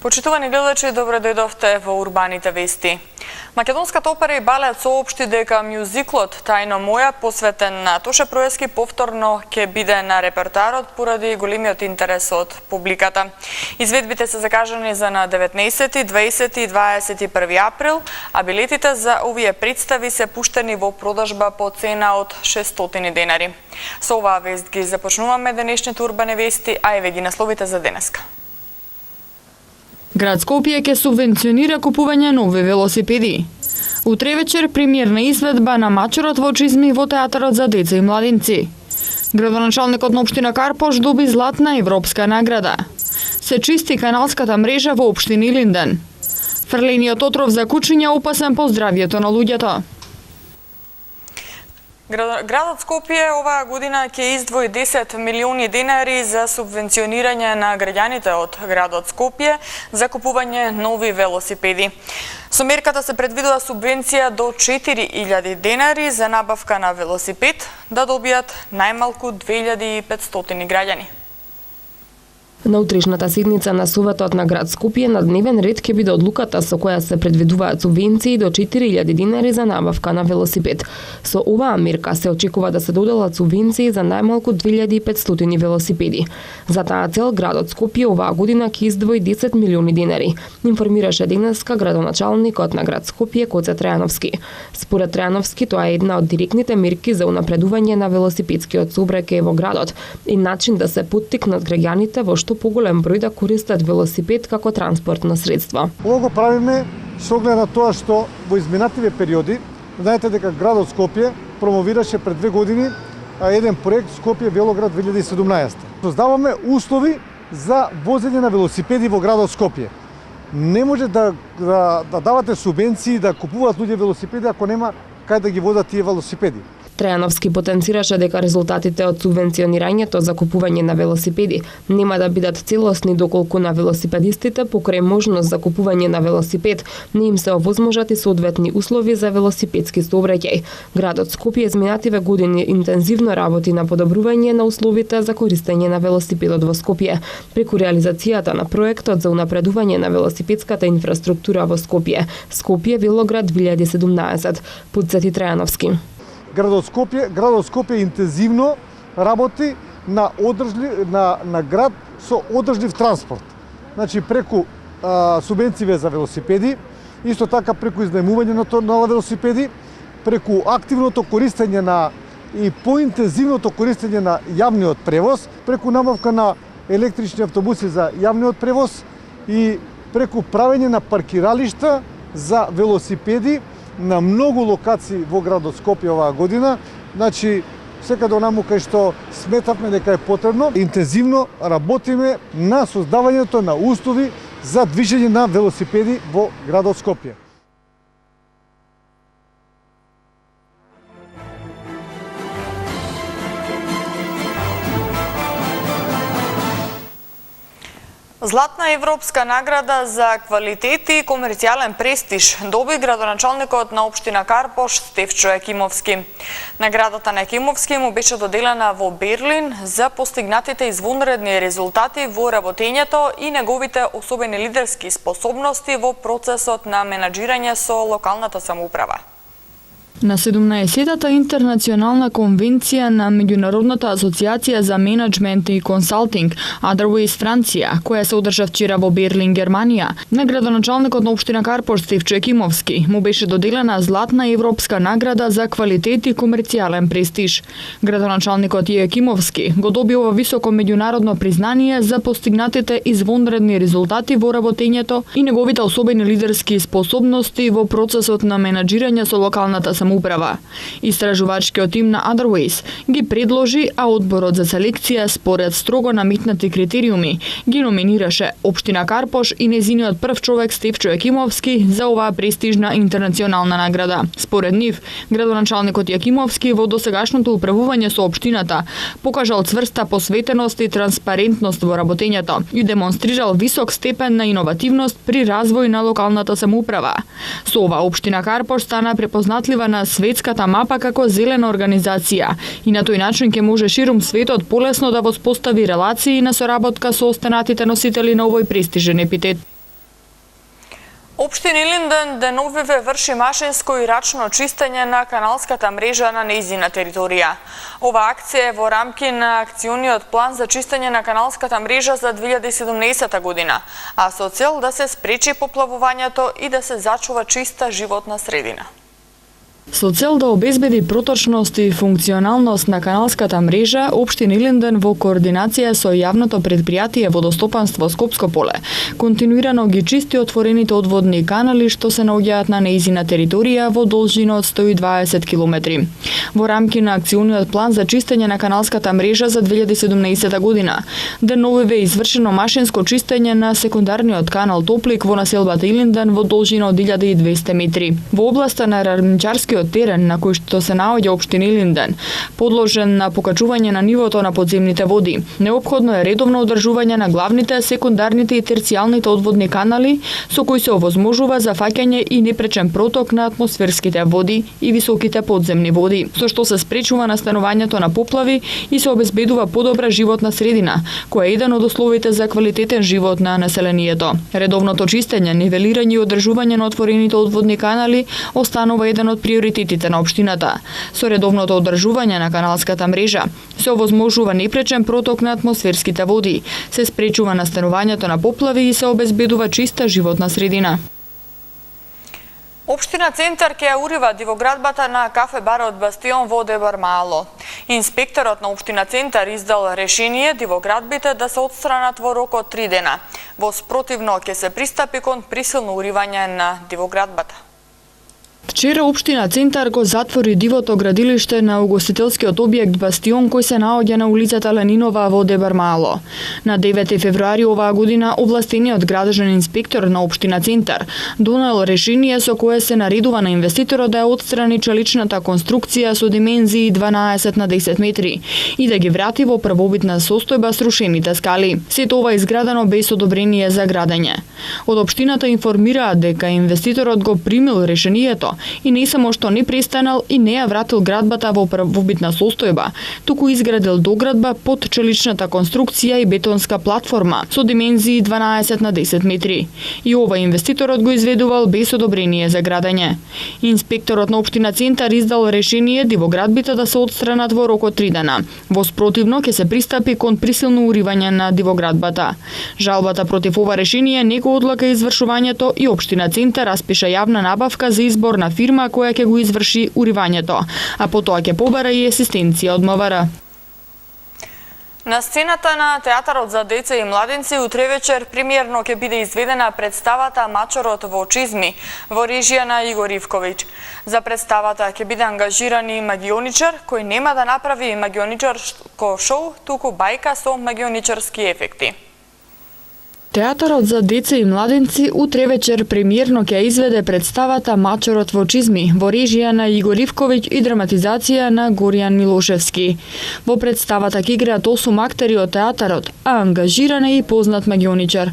Почитувани гледачи, добро дојдовте во Урбаните вести. Македонската опера и балет соопшти дека мюзиклот Тајно моја, посветен на Тоше Проески, повторно ќе биде на репертоарот поради големиот интерес од публиката. Изведбите се закажани за на 19, 20 и 21 април, а билетите за овие представи се пуштени во продажба по цена од 600 денари. Со оваа вест ги започнуваме денешните Урбани вести, а еве ги насловите за денеска. Град Скопје ќе субвенционира купување нови велосипеди. Утре вечер премиерна изведба на Мачурот во чизми во театарот за деца и младинци. Градоначалникот на општина Карпош доби златна европска награда. Се чисти каналската мрежа во општина Илинден. Фрлениот отров за кучиња опасен по здравјето на луѓето. Градот Скопје оваа година ќе издвои 10 милиони денари за субвенционирање на граѓаните од градот Скопје за купување нови велосипеди. Со мерката се предвидува субвенција до 4000 денари за набавка на велосипед да добијат најмалку 2500 граѓани. На утрешната седница на Советот на град Скопје на дневен ред ќе биде одлуката со која се предвидуваат субвенции до 4000 денари за набавка на велосипед. Со оваа мерка се очекува да се доделат субвенции за најмалку 2500 велосипеди. За таа цел градот Скопје оваа година ќе издвои 10 милиони денари, информираше денеска градоначалникот на град Скопје Коце Трајановски. Според Трајановски, тоа е една од директните мерки за унапредување на велосипедскиот сообраќај во градот и начин да се поттикнат граѓаните во што поголем број да користат велосипед како транспортно средство. Ова го правиме со оглед на тоа што во изминативе периоди, знаете дека градот Скопје промовираше пред 2 години еден проект Скопје Велоград 2017. Создаваме услови за возење на велосипеди во градот Скопје. Не може да давате субвенции да купуваат луѓе велосипеди ако нема кај да ги возат тие велосипеди. Трајановски потенцираше дека резултатите од субвенционирањето за купување на велосипеди нема да бидат целосни доколку на велосипедистите покрај можност за купување на велосипед не им се овозможат и соодветни услови за велосипедски сообраќај. Градот Скопје изминативе години интензивно работи на подобрување на условите за користење на велосипедот во Скопје преку реализацијата на проектот за унапредување на велосипедската инфраструктура во Скопје. Скопје Велоград 2017, подсети Трајановски. Градот Скопје интензивно работи на град со одржлив транспорт. Значи преку субвенции за велосипеди, исто така преку изнајмување на велосипеди, преку активното користење и поинтензивното користење на јавниот превоз, преку набавка на електрични автобуси за јавниот превоз и преку правење на паркиралишта за велосипеди на многу локации во градот Скопје оваа година. Значи, секаде онаму кај што сметавме дека е потребно, интензивно работиме на создавањето на услови за движење на велосипеди во градот Скопје. Златна европска награда за квалитет и комерцијален престиж доби градоначалникот на општина Карпош Стефчо Екимовски. Наградата на Екимовски му беше доделена во Берлин за постигнатите извонредни резултати во работењето и неговите особени лидерски способности во процесот на менаџирање со локалната самоуправа. На 17-та интернационална конвенција на Меѓународната асоциација за менеджмент и консалтинг Otherways Франција, која се одржа вчера во Берлин, Германија, на градоначалникот на општина Карпош Стефчо Екимовски му беше доделена златна европска награда за квалитет и комерцијален престиж. Градоначалникот Екимовски го доби ова високо меѓународно признание за постигнатите извонредни резултати во работењето и неговите особени лидерски способности во процесот на менаџирање со локалната самоуправа. Истражувачкиот тим на Otherways ги предложи, а одборот за селекција според строго наметнати критериуми ги номинираше општина Карпош и незиниот прв човек Стефчо Екимовски за оваа престижна интернационална награда. Според нив, градоначалникот Екимовски во досегашното управување со општината покажал цврста посветеност и транспарентност во работењето и демонстрирал висок степен на иновативност при развој на локалната самоуправа. Со ова општина Карпош стана препознатлива на светската мапа како зелена организација и на тој начин ќе може ширум светот полесно да воспостави релации на соработка со останатите носители на овој престижен епитет. Општина Илинден деновиве врши машинско и рачно чистење на каналската мрежа на нејзина територија. Ова акција е во рамки на акциониот план за чистење на каналската мрежа за 2017 година, а со цел да се спречи поплавувањето и да се зачува чиста животна средина. Со цел да обезбеди проточност и функционалност на каналската мрежа, Општина Илинден во координација со јавното предпријатие Водостопанство Скопско поле континуирано ги чисти отворените одводни канали што се наоѓаат на нејзина територија во должина од 120 км. Во рамки на акциониот план за чистење на каналската мрежа за 2017 година, деновиве е извршено машинско чистење на секундарниот канал Топлик во населбата Илинден во должина од 1200 метри. Во областа на рамчарскиот терен на кој што се наоѓа Општина Илинден, подложен на покачување на нивото на подземните води, неопходно е редовно одржување на главните, секундарните и терцијалните одводни канали, со кои се овозможува зафаќање и непречен проток на атмосферските води и високите подземни води, со што се спречува настанувањето на поплави и се обезбедува подобра животна средина, која е еден од условите за квалитетен живот на населението. Редовното чистење, нивелирање и одржување на отворените одводни канали останува еден од приоритетите на општината. Со редовното одржување на каналската мрежа се овозможува непречен проток на атмосферските води, се спречува настанувањето на поплави и се обезбедува чиста животна средина. Општина Центар ќе ја урива дивоградбата на кафе-барот Бастион во Дебар Мало. Инспекторот на Општина Центар издал решение дивоградбите да се отстранат во рок од 3 дена. Во спротивно ќе се пристапи кон присилно уривање на дивоградбата. Вчера Општина Центар го затвори дивото градилиште на угостителскиот објект Бастион кој се наоѓа на улицата Ленинова во Дебар Мало. На 9 февруари оваа година овластениот градежен инспектор на Општина Центар донел решение со кое се наредува на инвеститорот да ја отстрани чаличната конструкција со димензии 12 на 10 метри и да ги врати во првобитна состојба срушените скали. Сето ова изградено без одобрение за градење. Од општината информираат дека инвеститорот го примил решението и не само што не престанал и не ја вратил градбата во првобитна состојба, туку изградил доградба под челичната конструкција и бетонска платформа со димензии 12 на 10 метри. И ова инвеститорот го изведувал без одобрение за градење. Инспекторот на Општина Центар издал решение дивоградбите да се отстранат во рок од 3 дена. Во спротивно ќе се пристапи кон присилно уривање на дивоградбата. Жалбата против ова решение не го одлага извршувањето и Општина Центар распиша јавна набавка за избор на фирма која ќе го изврши уривањето, а потоа ќе побара и асистенција од МВР. На сцената на Театарот за деца и младенци утре вечер премиерно ќе биде изведена представата Мачорот во чизми во режија на Игор Ивковиќ. За представата ќе биде ангажиран и магионичар кој нема да направи магионичарско шоу, туку бајка со магионичарски ефекти. Театарот за деца и младенци утре вечер премиерно ќе изведе представата Мачорот во чизми во режија на Игор Ивковиќ и драматизација на Горијан Милошевски. Во представата ќе играат 8 актери од театарот, а ангажиран е и познат магионичар.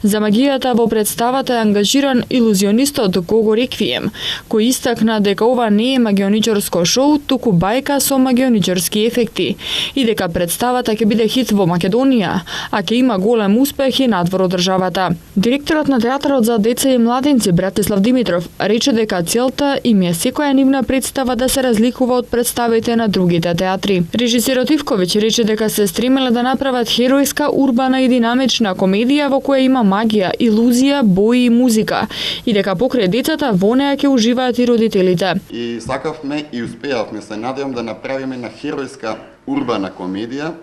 За магијата во представата е ангажиран илузионистот Гого Реквием, кој истакна дека ова не е магионичарско шоу, туку бајка со магионичарски ефекти и дека представата ќе биде хит во Македонија, а ќе има голем успех и надвор од државата. Директорот на Театарот за деца и младенци Братислав Димитров рече дека целта им е секоја нивна представа да се разликува од представите на другите театри. Режисерот Ивковиќ рече дека се стремеле да направат херојска, урбана и динамична комедија во која има магија, илузија, бои и музика и дека покрај децата во неа ќе уживаат и родителите. И сакавме и успеавме, се надевам да направиме на херојска урбана комедија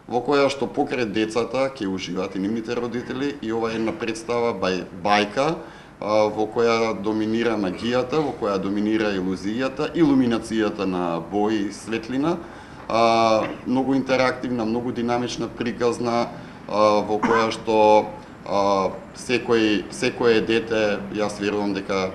во која што покрај децата ќе уживаат и нивните родители и ова е една представа бајка во која доминира магијата, во која доминира илузијата, илуминацијата на бои и светлина, многу интерактивна, многу динамична, приказна, во која што секој дете, јас верувам дека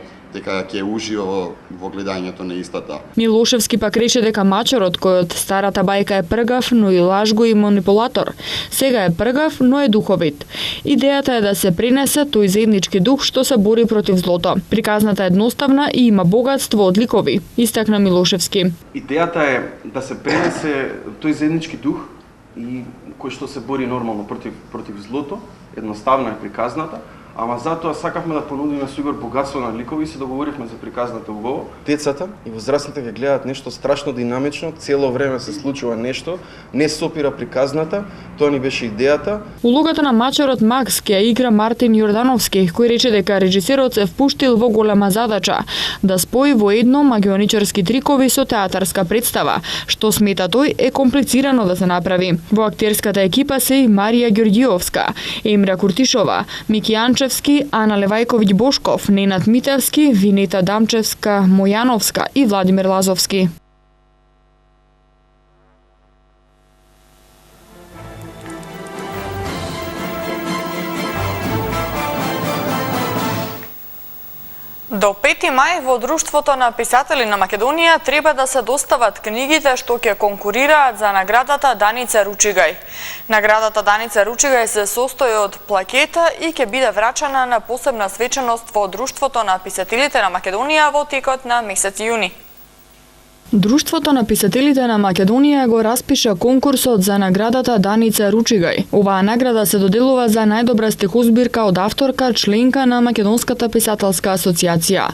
ќе ужива во гледањето на истата. Милошевски пак рече дека Мачорот, кој од старата бајка е пргав, но и лажго и манипулатор, сега е пргав, но е духовит. Идејата е да се пренесе тој заеднички дух што се бори против злото. Приказната е едноставна и има богатство од ликови, истакна Милошевски. Идејата е да се пренесе тој заеднички дух и кој што се бори нормално против злото, едноставна е приказната, Ама затоа сакавме да понудиме со Игор богатство на ликови и се договоривме за приказната убаво. Децата и возрастните ќе гледаат нешто страшно динамично, цело време се случува нешто, не сопира приказната, тоа ни беше идејата. Улогата на мачарот Макс ќе ја игра Мартин Јордановски, кој рече дека режисерот се впуштил во голема задача да спои во едно магионичарски трикови со театарска представа, што смета тој е комплицирано да се направи. Во актерската екипа се и Марија Ѓорѓиовска, Емра Куртишова, Мики Јанчевски, Ана Левајковиќ Бошков, Ненад Митевски, Винета Дамчевска, Мојановска и Владимир Лазовски. До 5 мај во Друштвото на писатели на Македонија треба да се достават книгите што ќе конкурираат за наградата Даница Ручигај. Наградата Даница Ручигај се состои од плакета и ќе биде врачана на посебна свеченост во Друштвото на писателите на Македонија во текот на месец јуни. Друштвото на писателите на Македонија го распиша конкурсот за наградата Даница Ручигај. Оваа награда се доделува за најдобра стихозбирка од авторка, членка на Македонската писателска асоциација.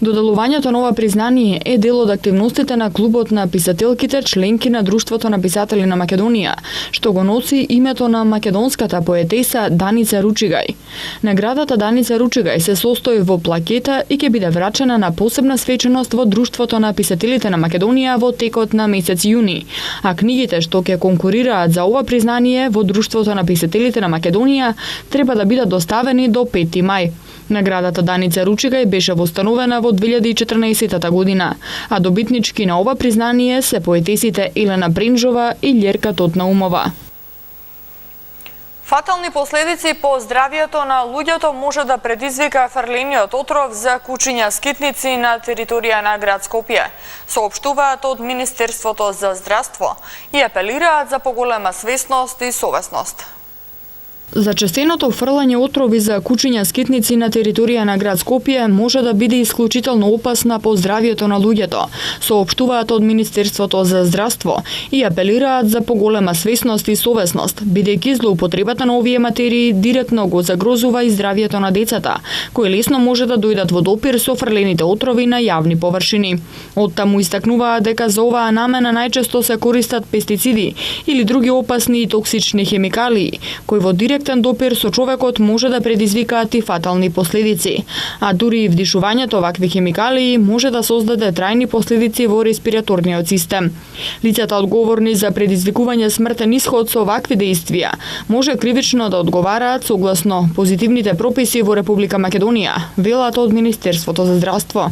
Доделувањето на ова признание е дел од активностите на клубот на писателките, членки на Друштвото на писатели на Македонија, што го носи името на македонската поетеса Даница Ручигај. Наградата Даница Ручигај се состои во плакета и ќе биде врачена на посебна свеченост во Друштвото на писателите на Македонија во текот на месец јуни, а книгите што ќе конкурираат за ова признание во Друштвото на писателите на Македонија треба да бидат доставени до 5 мај. Наградата Даница Ручигај беше востановена во 2014 година, а добитнички на ова признание се поетесите Елена Бренжова и Љерка Тотнаумова. Фатални последици по здравието на луѓето може да предизвика фрлениот отров за кучиња скитници на територија на град Скопје, соопштуваат од Министерството за здравство и апелираат за поголема свесност и совесност. Зачестеното фрлање отрови за кучиња скитници на територија на град Скопје може да биде исклучително опасна по здравието на луѓето, соопштуваат од Министерството за здравство и апелираат за поголема свесност и совесност, бидејќи злоупотребата на овие материи директно го загрозува и здравието на децата, кои лесно може да дојдат во допир со фрлените отрови на јавни површини. Оттаму истакнуваат дека за оваа намена најчесто се користат пестициди или други опасни и токсични хемикалии, кои во директен допир со човекот може да предизвикаат и фатални последици, а дури и вдишувањето вакви хемикалии може да создаде трајни последици во респираторниот систем. Лицата одговорни за предизвикување смртен исход со вакви дејствија може кривично да одговараат согласно позитивните прописи во Република Македонија, велат од Министерството за здравство.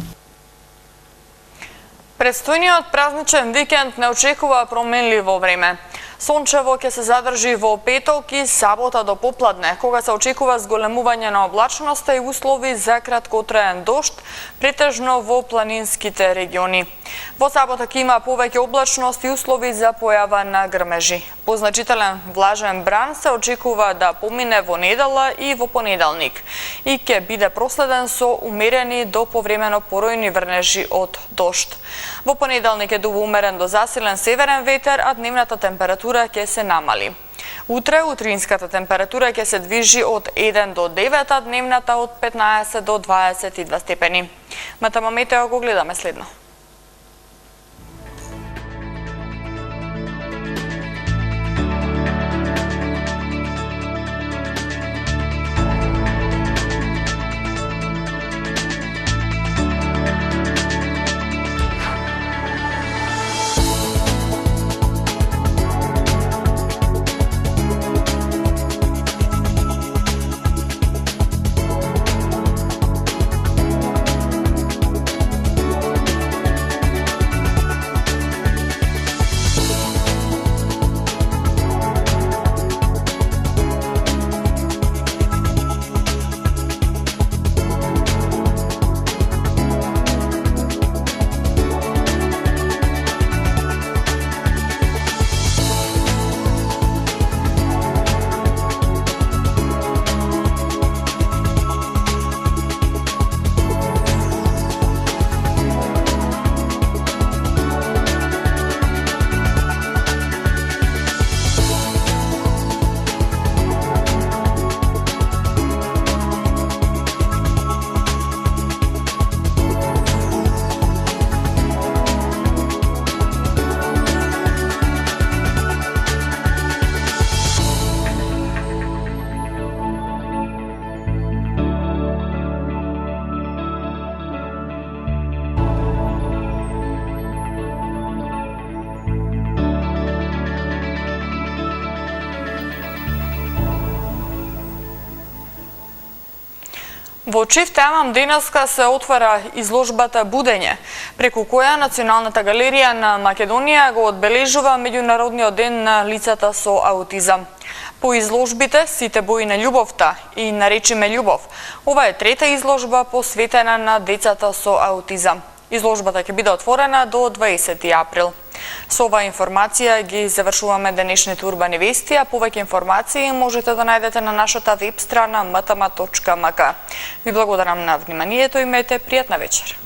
Предстојниот празничен викенд не очекува променливо време. Сончево ќе се задржи во петок и сабота до попладне, кога се очекува зголемување на облачноста и услови за краткотраен дожд, претежно во планинските региони. Во сабота ќе има повеќе облачност и услови за појава на грмежи. Позначителен влажен бран се очекува да помине во недела и во понеделник и ќе биде проследен со умерени до повремено поројни врнежи од дожд. Во понеделник е умерен до засилен северен ветер, а дневната температура ќе се намали. Утре утринската температура ќе се движи од 1 до 9, а дневната од 15 до 22 степени. МТМ Метео го гледаме следно. Во Чиф темам денеска се отвара изложбата Будење, преку која Националната галерија на Македонија го одбележува Меѓународниот ден на лицата со аутизам. По изложбите Сите бои на љубовта и Наречиме љубов. Ова е трета изложба посветена на децата со аутизам. Изложбата ќе биде отворена до 20 април. Со оваа информација ги завршуваме денешните урбани вести, а повеќе информации можете да најдете на нашата веб страна mtm.mk. Ви благодарам на вниманието и имете пријатна вечер.